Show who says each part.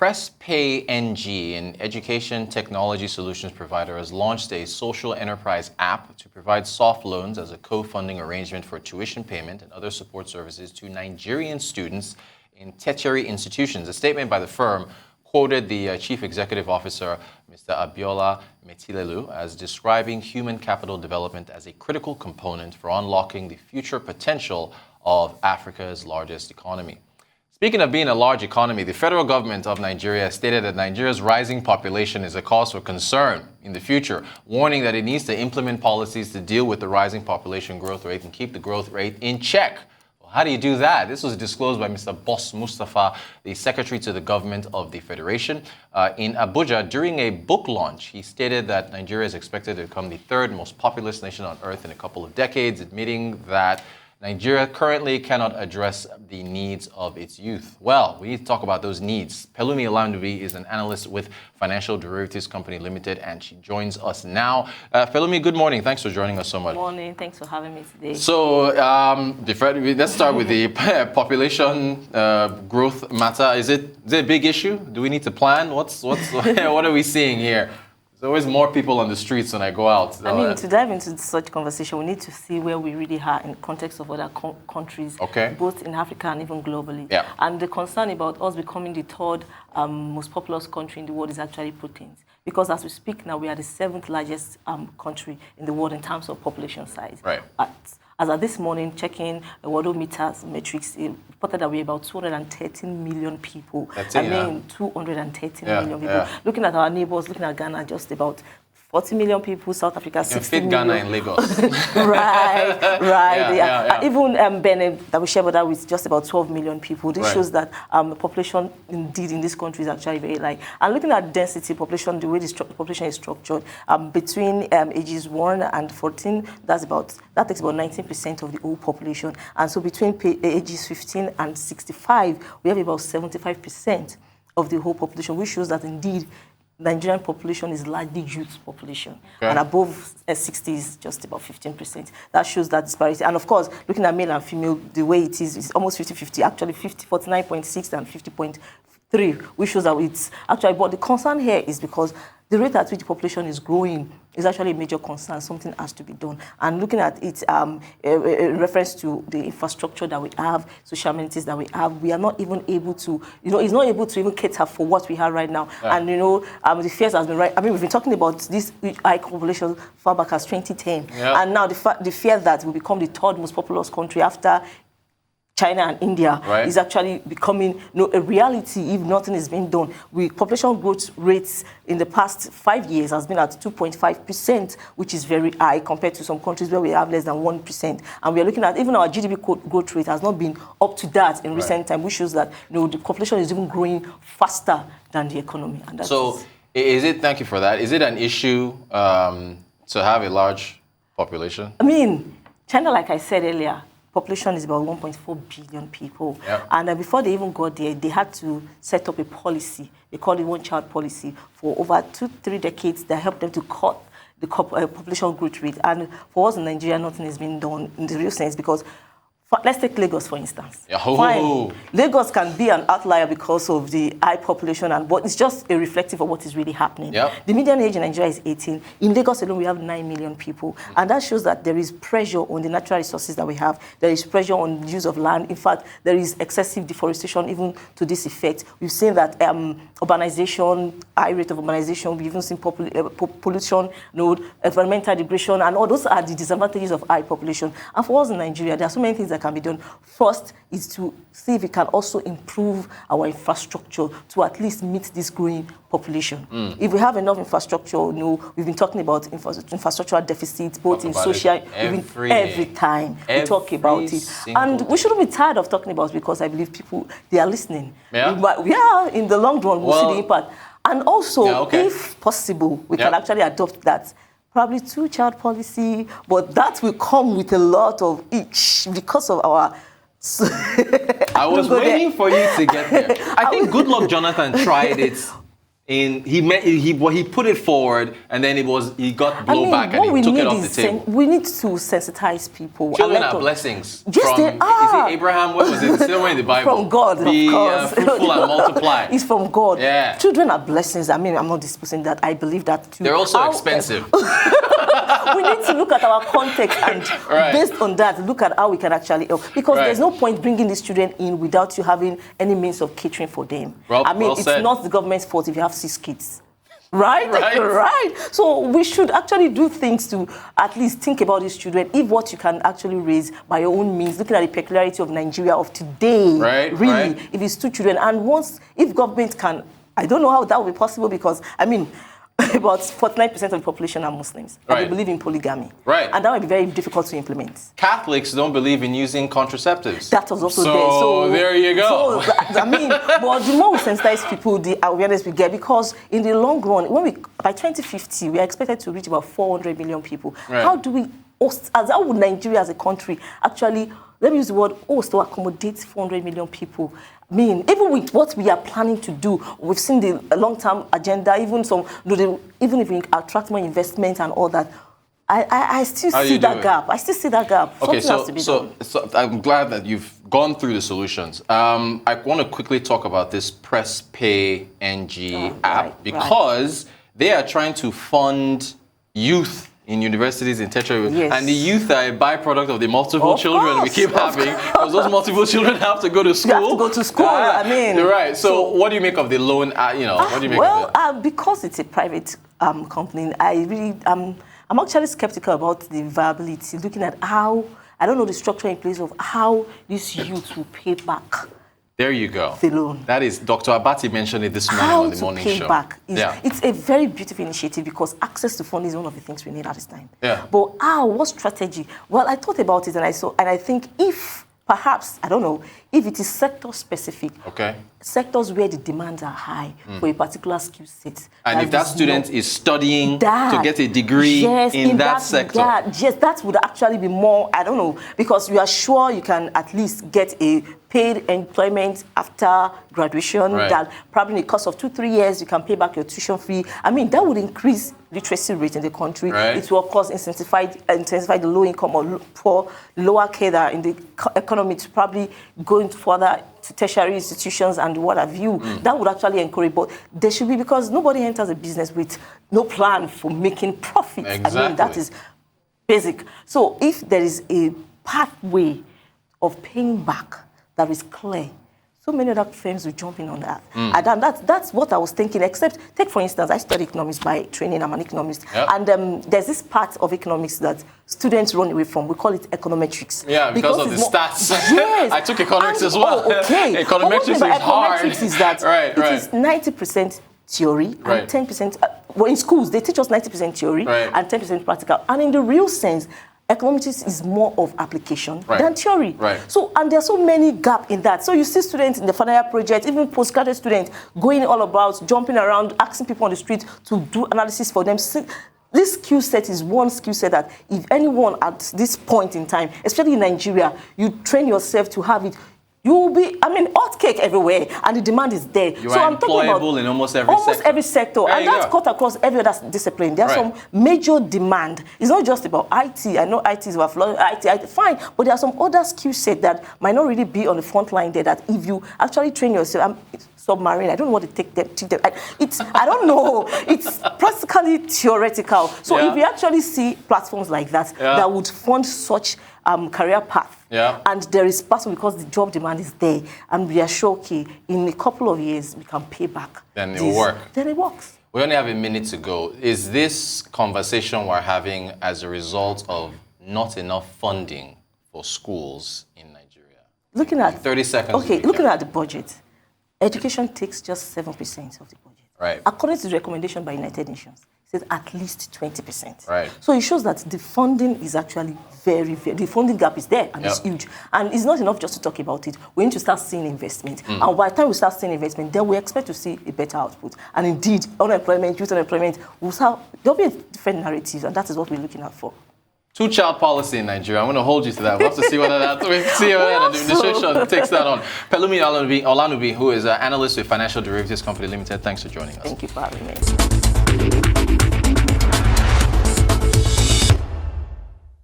Speaker 1: PressPay NG, an education technology solutions provider, has launched a social enterprise app to provide soft loans as a co-funding arrangement for tuition payment and other support services to Nigerian students in tertiary institutions. A statement by the firm quoted the chief executive officer, Mr. Abiola Metilelu, as describing human capital development as a critical component for unlocking the future potential of Africa's largest economy. Speaking of being a large economy, the federal government of Nigeria stated that Nigeria's rising population is a cause for concern in the future, warning that it needs to implement policies to deal with the rising population growth rate and keep the growth rate in check. Well, how do you do that? This was disclosed by Mr. Boss Mustafa, the secretary to the government of the federation, in Abuja during a book launch. He stated that Nigeria is expected to become the third most populous nation on earth in a couple of decades, admitting that Nigeria currently cannot address the needs of its youth. Well, we need to talk about those needs. Pelumi Olanubi is an analyst with Financial Derivatives Company Limited, and she joins us now. Pelumi, good morning. Thanks for joining us so much.
Speaker 2: Good morning. Thanks for having me today.
Speaker 1: So, let's start with the population growth matter. Is it a big issue? Do we need to plan? What are we seeing here? There's always more people on the streets when I go out.
Speaker 2: I mean, to dive into such conversation, we need to see where we really are in context of other countries, both in Africa and even globally.
Speaker 1: Yeah.
Speaker 2: And the concern about us becoming the third most populous country in the world is actually potent. Because as we speak now, we are the 7th largest country in the world in terms of population size.
Speaker 1: Right.
Speaker 2: As of this morning, checking the Worldometer's metrics, it reported that we're about 213 million people. 213 million people.
Speaker 1: Yeah.
Speaker 2: Looking at our neighbors, looking at Ghana, just about 40 million people, South Africa, 60 million.
Speaker 1: Ghana in Lagos.
Speaker 2: right.
Speaker 1: Yeah.
Speaker 2: Even Benin, that we share border with, just about 12 million people. This shows that the population, indeed, in this country is actually very high. And looking at density population, the way the population is structured, between ages 1 and 14, that takes about 19% of the whole population. And so between ages 15 and 65, we have about 75% of the whole population, which shows that, indeed, Nigerian population is largely youth population, and above 60 is just about 15%. That shows that disparity. And of course, looking at male and female, the way it is, it's almost 50-50, actually 49.6 and 50.3, which shows that it's actually, but the concern here is because the rate at which the population is growing is actually a major concern. Something has to be done. And looking at it in reference to the infrastructure that we have, social amenities that we have, we are not even able to, it's not able to even cater for what we have right now. Yeah. And, the fears has been right. I mean, we've been talking about this high population far back as 2010. Yeah. And now the fear that we'll become the third most populous country after China and India is actually becoming a reality if nothing is being done. Population growth rates in the past 5 years has been at 2.5%, which is very high compared to some countries where we have less than 1%. And we are looking at even our GDP growth rate has not been up to that in recent time, which shows that the population is even growing faster than the economy. And that's
Speaker 1: thank you for that. Is it an issue to have a large population?
Speaker 2: I mean, China, like I said earlier, population is about 1.4 billion people. Yep. And before they even got there, they had to set up a policy. They called it one-child policy for over 2-3 decades that helped them to cut the population growth rate. And for us in Nigeria, nothing has been done in the real sense because let's take Lagos, for instance. Fine. Lagos can be an outlier because of the high population, but it's just a reflective of what is really happening. Yep. The median age in Nigeria is 18. In Lagos alone, we have 9 million people. And that shows that there is pressure on the natural resources that we have. There is pressure on the use of land. In fact, there is excessive deforestation even to this effect. We've seen that urbanization, high rate of urbanization, we've even seen pollution, environmental degradation, and all those are the disadvantages of high population. And for us in Nigeria, there are so many things that can be done. First is to see if we can also improve our infrastructure to at least meet this growing population. If we have enough infrastructure, we've been talking about infrastructural deficits, both in social, every time we talk about it. And we shouldn't be tired of talking about it because I believe people, they are listening. Yeah. In the long run, we'll see the impact. And also, if possible, we can actually adopt that. Probably 2-child policy, but that will come with a lot of each because of our...
Speaker 1: I was waiting for you to get there. I think Goodluck Jonathan tried it he put it forward, and then he got blowback, and he took it off the table.
Speaker 2: We need to sensitize people.
Speaker 1: Children are blessings.
Speaker 2: Yes, they are.
Speaker 1: Is it Abraham? What was it? Still in the Bible.
Speaker 2: From God, of course.
Speaker 1: Fruitful and multiply.
Speaker 2: It's from God.
Speaker 1: Yeah.
Speaker 2: Children are blessings. I mean, I'm not disputing that. I believe that too.
Speaker 1: They're also expensive.
Speaker 2: We need to look at our context and based on that, look at how we can actually help. Because there's no point bringing these children in without you having any means of catering for them. It's not the government's fault if you have 6 kids. Right. So we should actually do things to at least think about these children. If what you can actually raise by your own means, looking at the peculiarity of Nigeria of today, if it's 2 children, and if government can, I don't know how that will be possible because, I mean, about 49% of the population are Muslims. And they believe in polygamy. And that might be very difficult to implement.
Speaker 1: Catholics don't believe in using contraceptives.
Speaker 2: That was also there.
Speaker 1: So there you go.
Speaker 2: So, I mean, but the more we sensitize people, the awareness we get, because in the long run, by 2050, we are expected to reach about 400 million people. How do we how would Nigeria as a country actually, let me use the word host, to accommodate 400 million people? I mean, even with what we are planning to do, we've seen the long-term agenda, even if we attract more investment and all that, I still see that gap.
Speaker 1: Okay, so I'm glad that you've gone through the solutions. I want to quickly talk about this Press Pay NG app because they are trying to fund youth in universities, in tertiary, and the youth are a byproduct of the multiple children we keep having, because those multiple children have to go to school.
Speaker 2: They have to go to school, I mean.
Speaker 1: So what do you make of the loan, what do you make of it?
Speaker 2: Because it's a private company, I'm actually skeptical about the viability, looking at how, I don't know the structure in place of how these youth will pay back.
Speaker 1: There you go.
Speaker 2: The loan.
Speaker 1: That is, Dr. Abati mentioned it this morning on the morning show.
Speaker 2: How to pay back. It's a very beautiful initiative because access to funding is one of the things we need at this time. But what strategy? Well, I thought about it and I think if perhaps, I don't know, if it is sector specific, sectors where the demands are high for a particular skill set.
Speaker 1: And if that student is studying to get a degree in that sector.
Speaker 2: Yes, that would actually be more, I don't know, because you are sure you can at least get a paid employment after graduation, that probably in the course of 2-3 years, you can pay back your tuition fee. I mean, that would increase literacy rate in the country. It will, of course, intensify the low income or poor, lower cadre in the economy to probably go further to tertiary institutions and what have you. That would actually encourage, but there should be, because nobody enters a business with no plan for making profit. I mean, that is basic. So if there is a pathway of paying back that is clear, so many other firms will jump in on that. And that's what I was thinking, except, take for instance, I study economics by training, I'm an economist. And there's this part of economics that students run away from. We call it econometrics.
Speaker 1: Yeah, because of the stats.
Speaker 2: Yes.
Speaker 1: I took economics as well. Econometrics is hard.
Speaker 2: Econometrics is that it is 90% theory and 10%, well, in schools, they teach us 90% theory and 10% practical. And in the real sense, economics is more of application than theory. So, and there's so many gaps in that. So you see students in the final year project, even postgraduate students, going all about, jumping around, asking people on the street to do analysis for them. This skill set is one skill set that if anyone at this point in time, especially in Nigeria, you train yourself to have it, you will be, I mean, hot cake everywhere, and the demand is there.
Speaker 1: You are employable in almost every sector.
Speaker 2: And that's cut across every other discipline. There's some major demand. It's not just about IT. I know IT is overflowing, IT, fine, but there are some other skill sets that might not really be on the front line there, that if you actually train yourself, submarine, I don't know what to teach them. I don't know. It's practically theoretical. So if we actually see platforms like that, that would fund such career path, and there is possible because the job demand is there, and we are sure, okay, in a couple of years we can pay back.
Speaker 1: Then it will work.
Speaker 2: Then it works.
Speaker 1: We only have a minute to go. Is this conversation we're having as a result of not enough funding for schools in Nigeria?
Speaker 2: Looking at
Speaker 1: 30 seconds.
Speaker 2: Okay, looking at the budget, education takes just 7% of the budget. According to the recommendation by United Nations, it says at least 20%. So it shows that the funding is actually the funding gap is there, and it's huge. And it's not enough just to talk about it. We need to start seeing investment. And by the time we start seeing investment, then we expect to see a better output. And indeed, unemployment, youth unemployment, there'll be a different narrative, and that is what we're looking out for.
Speaker 1: Two-child policy in Nigeria. I'm going to hold you to that. We'll have to see whether that, the administration takes that on. Pelumi Olanubi, who is an analyst with Financial Derivatives Company Limited. Thanks for joining us.
Speaker 2: Thank you for having me.